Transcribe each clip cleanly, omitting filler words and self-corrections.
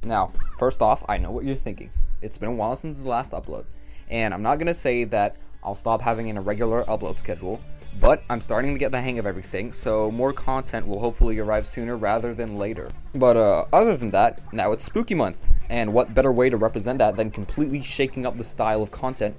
Now, first off, I know what you're thinking. It's been a while since the last upload, and I'm not going to say that I'll stop having an irregular upload schedule, but I'm starting to get the hang of everything, so more content will hopefully arrive sooner rather than later. But other than that, now it's spooky month, and what better way to represent that than completely shaking up the style of content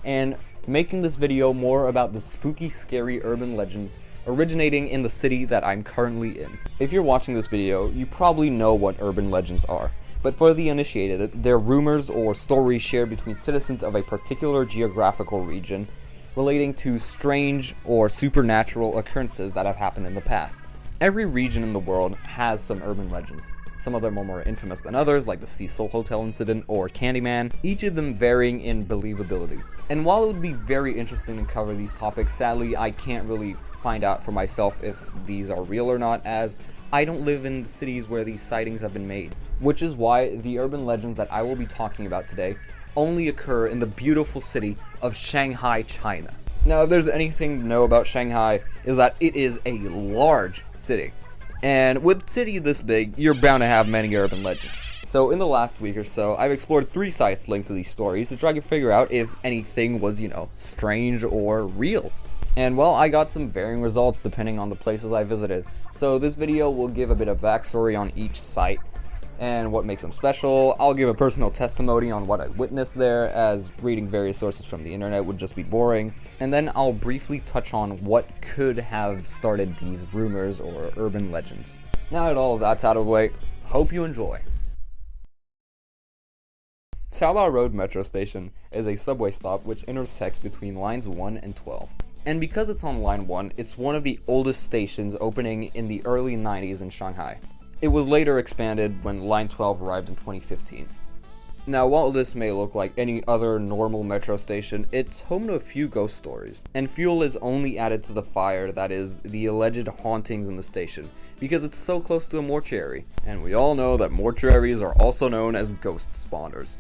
and making this video more about the spooky, scary urban legends originating in the city that I'm currently in. If you're watching this video, you probably know what urban legends are, but for the uninitiated, they're rumors or stories shared between citizens of a particular geographical region relating to strange or supernatural occurrences that have happened in the past. Every region in the world has some urban legends. Some of them are more infamous than others, like the Cecil Hotel incident or Candyman, each of them varying in believability. And while it would be very interesting to cover these topics, sadly I can't really find out for myself if these are real or not, as I don't live in the cities where these sightings have been made. Which is why the urban legends that I will be talking about today only occur in the beautiful city of Shanghai, China. Now, if there's anything to know about Shanghai, is that it is a large city. And with a city this big, you're bound to have many urban legends. So in the last week or so, I've explored 3 sites linked to these stories to try to figure out if anything was, strange or real. And well, I got some varying results depending on the places I visited. So this video will give a bit of backstory on each site and what makes them special. I'll give a personal testimony on what I witnessed there, as reading various sources from the internet would just be boring. And then I'll briefly touch on what could have started these rumors or urban legends. Now that all of that's out of the way, hope you enjoy. Caobao Road Metro Station is a subway stop which intersects between lines 1 and 12. And because it's on line 1, it's one of the oldest stations, opening in the early 90s in Shanghai. It was later expanded when line 12 arrived in 2015. Now, while this may look like any other normal metro station, it's home to a few ghost stories, and fuel is only added to the fire that is the alleged hauntings in the station, because it's so close to a mortuary, and we all know that mortuaries are also known as ghost spawners.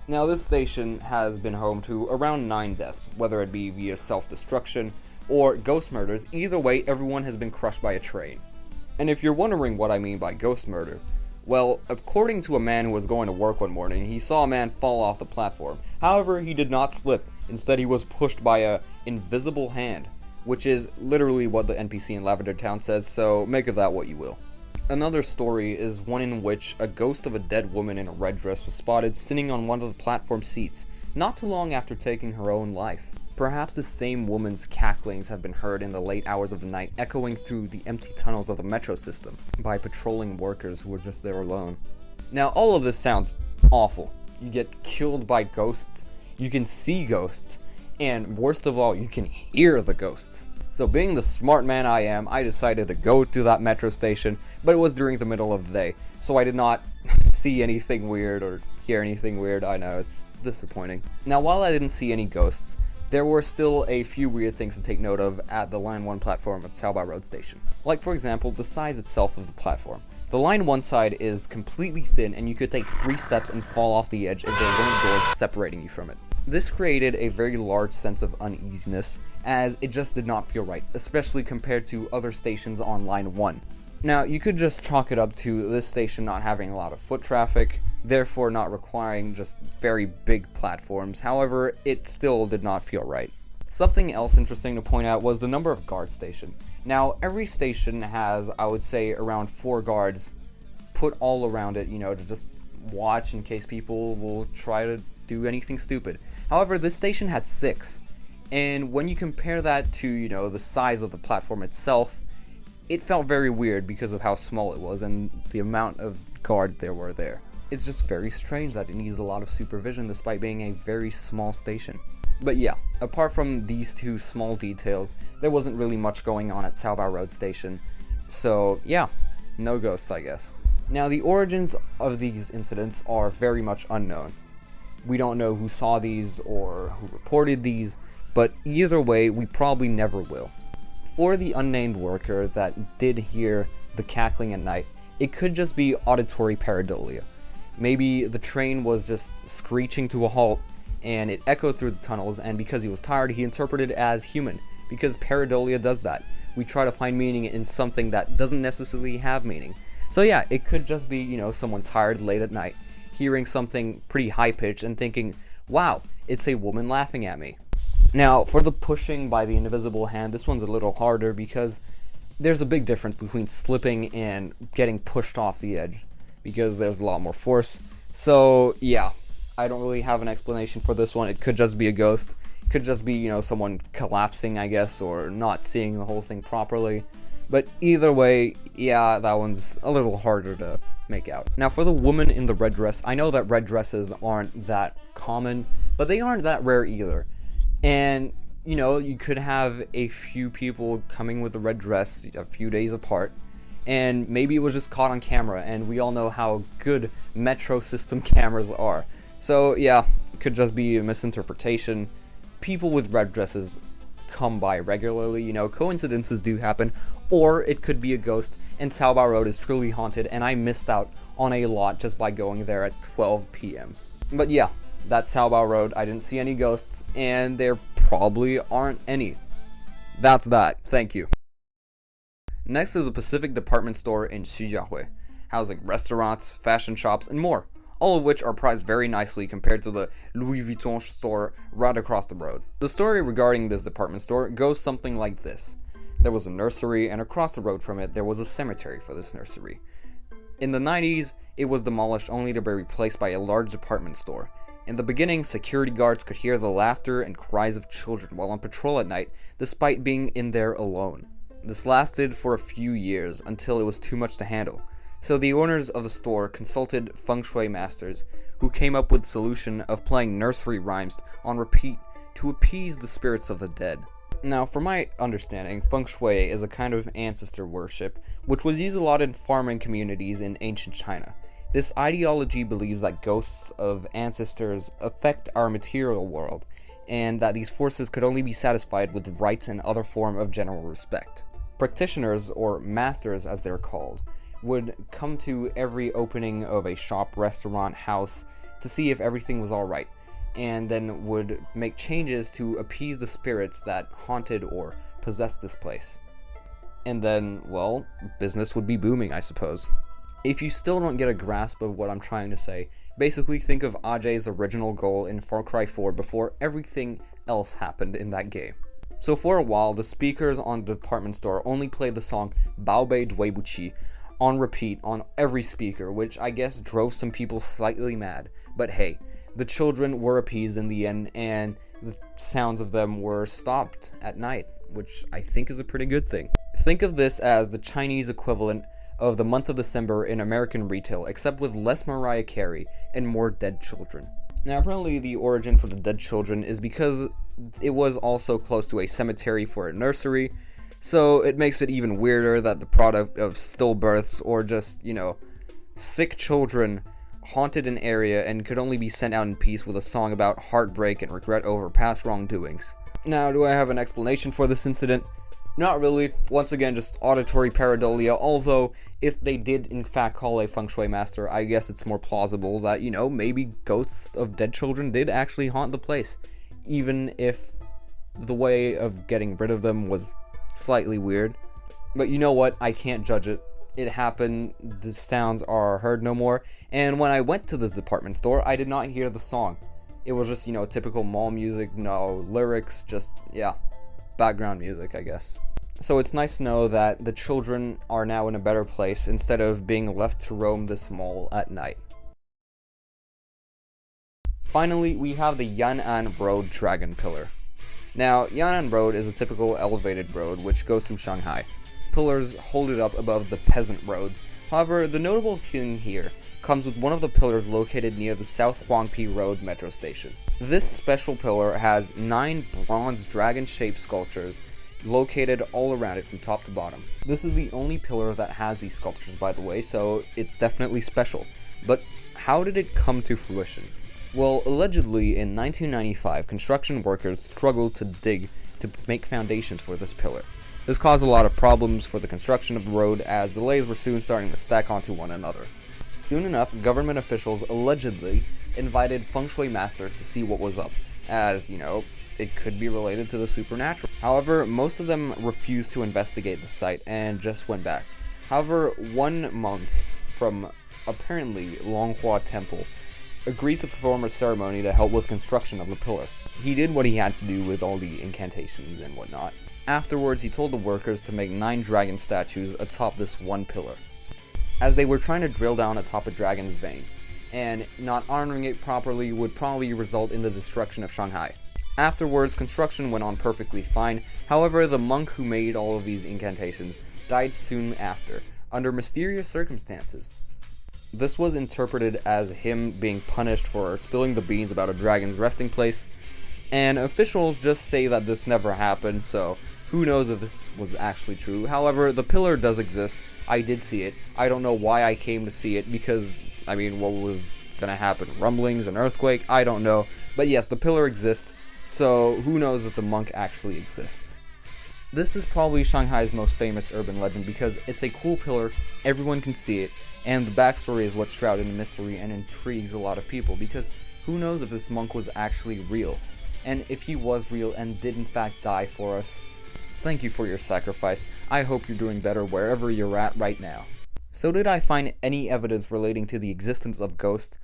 Now, this station has been home to around 9 deaths, whether it be via self-destruction or ghost murders. Either way, everyone has been crushed by a train. And if you're wondering what I mean by ghost murder, well, according to a man who was going to work one morning, he saw a man fall off the platform. However, he did not slip. Instead, he was pushed by an invisible hand, which is literally what the NPC in Lavender Town says, so make of that what you will. Another story is one in which a ghost of a dead woman in a red dress was spotted sitting on one of the platform seats, not too long after taking her own life. Perhaps the same woman's cacklings have been heard in the late hours of the night, echoing through the empty tunnels of the metro system by patrolling workers who were just there alone. Now, all of this sounds awful. You get killed by ghosts, you can see ghosts, and worst of all, you can hear the ghosts. So being the smart man I am, I decided to go to that metro station, but it was during the middle of the day, so I did not see anything weird or hear anything weird. I know, it's disappointing. Now, while I didn't see any ghosts, there were still a few weird things to take note of at the Line 1 platform of Caobao Road Station. Like, for example, the size itself of the platform. The Line 1 side is completely thin, and you could take 3 steps and fall off the edge if there weren't doors separating you from it. This created a very large sense of uneasiness, as it just did not feel right, especially compared to other stations on Line 1. Now, you could just chalk it up to this station not having a lot of foot traffic, therefore not requiring just very big platforms. However, it still did not feel right. Something else interesting to point out was the number of guard station. Now, every station has, I would say, around 4 guards put all around it, to just watch in case people will try to do anything stupid. However, this station had 6. And when you compare that to, the size of the platform itself, it felt very weird because of how small it was and the amount of guards there were there. It's just very strange that it needs a lot of supervision despite being a very small station. But yeah, apart from these 2 small details, there wasn't really much going on at Caobao Road Station. So yeah, no ghosts, I guess. Now, the origins of these incidents are very much unknown. We don't know who saw these or who reported these, but either way, we probably never will. For the unnamed worker that did hear the cackling at night, it could just be auditory pareidolia. Maybe the train was just screeching to a halt and it echoed through the tunnels, and because he was tired, he interpreted it as human, because pareidolia does that. We try to find meaning in something that doesn't necessarily have meaning. So yeah, it could just be, someone tired late at night, hearing something pretty high-pitched and thinking, wow, it's a woman laughing at me. Now, for the pushing by the invisible hand, this one's a little harder because there's a big difference between slipping and getting pushed off the edge, because there's a lot more force. So yeah, I don't really have an explanation for this one. It could just be a ghost. It could just be, someone collapsing, I guess, or not seeing the whole thing properly. But either way, yeah, that one's a little harder to make out. Now, for the woman in the red dress, I know that red dresses aren't that common, but they aren't that rare either. And, you could have a few people coming with a red dress a few days apart, and maybe it was just caught on camera, and we all know how good metro system cameras are. So, yeah, it could just be a misinterpretation. People with red dresses come by regularly, coincidences do happen, or it could be a ghost, and Caobao Road is truly haunted, and I missed out on a lot just by going there at 12 p.m. But yeah, that's Caobao Road. I didn't see any ghosts, and there probably aren't any. That's that. Thank you. Next is a Pacific department store in Shiho, housing restaurants, fashion shops, and more, all of which are priced very nicely compared to the Louis Vuitton store right across the road. The story regarding this department store goes something like this. There was a nursery, and across the road from it, there was a cemetery for this nursery. In the 90s, it was demolished only to be replaced by a large department store. In the beginning, security guards could hear the laughter and cries of children while on patrol at night, despite being in there alone. This lasted for a few years until it was too much to handle. So the owners of the store consulted feng shui masters, who came up with the solution of playing nursery rhymes on repeat to appease the spirits of the dead. Now, from my understanding, feng shui is a kind of ancestor worship, which was used a lot in farming communities in ancient China. This ideology believes that ghosts of ancestors affect our material world, and that these forces could only be satisfied with rites and other form of general respect. Practitioners, or masters as they're called, would come to every opening of a shop, restaurant, house to see if everything was alright, and then would make changes to appease the spirits that haunted or possessed this place. And then, well, business would be booming, I suppose. If you still don't get a grasp of what I'm trying to say, basically think of Ajay's original goal in Far Cry 4 before everything else happened in that game. So for a while, the speakers on the department store only played the song Baobei Dweibuchi on repeat on every speaker, which I guess drove some people slightly mad. But hey, the children were appeased in the end, and the sounds of them were stopped at night, which I think is a pretty good thing. Think of this as the Chinese equivalent of the month of December in American retail, except with less Mariah Carey and more dead children. Now, apparently the origin for the dead children is because it was also close to a cemetery for a nursery, so it makes it even weirder that the product of stillbirths or just, sick children haunted an area and could only be sent out in peace with a song about heartbreak and regret over past wrongdoings. Now, do I have an explanation for this incident? Not really. Once again, just auditory pareidolia, although if they did in fact call a feng shui master, I guess it's more plausible that, maybe ghosts of dead children did actually haunt the place, even if the way of getting rid of them was slightly weird. But you know what? I can't judge it. It happened, the sounds are heard no more, and when I went to this department store, I did not hear the song. It was just, typical mall music, no lyrics, just, background music, I guess. So it's nice to know that the children are now in a better place instead of being left to roam this mall at night. Finally, we have the Yan'an Road Dragon Pillar. Now, Yan'an Road is a typical elevated road which goes through Shanghai. Pillars hold it up above the peasant roads. However, the notable thing here comes with one of the pillars located near the South Huangpi Road metro station. This special pillar has 9 bronze dragon-shaped sculptures located all around it from top to bottom. This is the only pillar that has these sculptures, by the way, so it's definitely special. But how did it come to fruition? Well, allegedly in 1995, construction workers struggled to dig to make foundations for this pillar. This caused a lot of problems for the construction of the road, as delays were soon starting to stack onto one another. Soon enough, government officials allegedly invited feng shui masters to see what was up, as, it could be related to the supernatural. However, most of them refused to investigate the site and just went back. However, one monk from apparently Longhua Temple agreed to perform a ceremony to help with construction of the pillar. He did what he had to do with all the incantations and whatnot. Afterwards, he told the workers to make 9 dragon statues atop this one pillar, as they were trying to drill down atop a dragon's vein, and not honoring it properly would probably result in the destruction of Shanghai. Afterwards, construction went on perfectly fine. However, the monk who made all of these incantations died soon after, under mysterious circumstances. This was interpreted as him being punished for spilling the beans about a dragon's resting place, and officials just say that this never happened, so who knows if this was actually true. However, the pillar does exist. I did see it. I don't know why I came to see it, because, I mean, what was gonna happen? Rumblings, an earthquake? I don't know. But yes, the pillar exists, so who knows if the monk actually exists. This is probably Shanghai's most famous urban legend because it's a cool pillar, everyone can see it, and the backstory is what's shrouded in mystery and intrigues a lot of people, because who knows if this monk was actually real. And if he was real and did in fact die for us, thank you for your sacrifice. I hope you're doing better wherever you're at right now. So did I find any evidence relating to the existence of ghosts?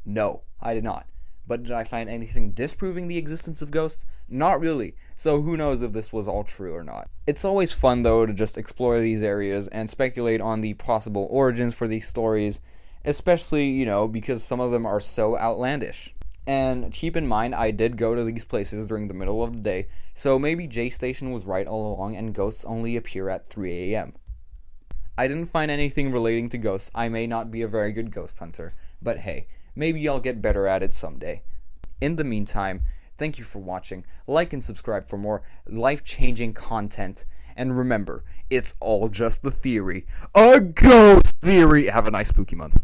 No, I did not. But did I find anything disproving the existence of ghosts? Not really, so who knows if this was all true or not. It's always fun though to just explore these areas and speculate on the possible origins for these stories, especially, because some of them are so outlandish. And keep in mind, I did go to these places during the middle of the day, so maybe J Station was right all along and ghosts only appear at 3 a.m. I didn't find anything relating to ghosts. I may not be a very good ghost hunter, but hey, maybe I'll get better at it someday. In the meantime, thank you for watching. Like and subscribe for more life-changing content. And remember, it's all just the theory. A ghost theory! Have a nice spooky month.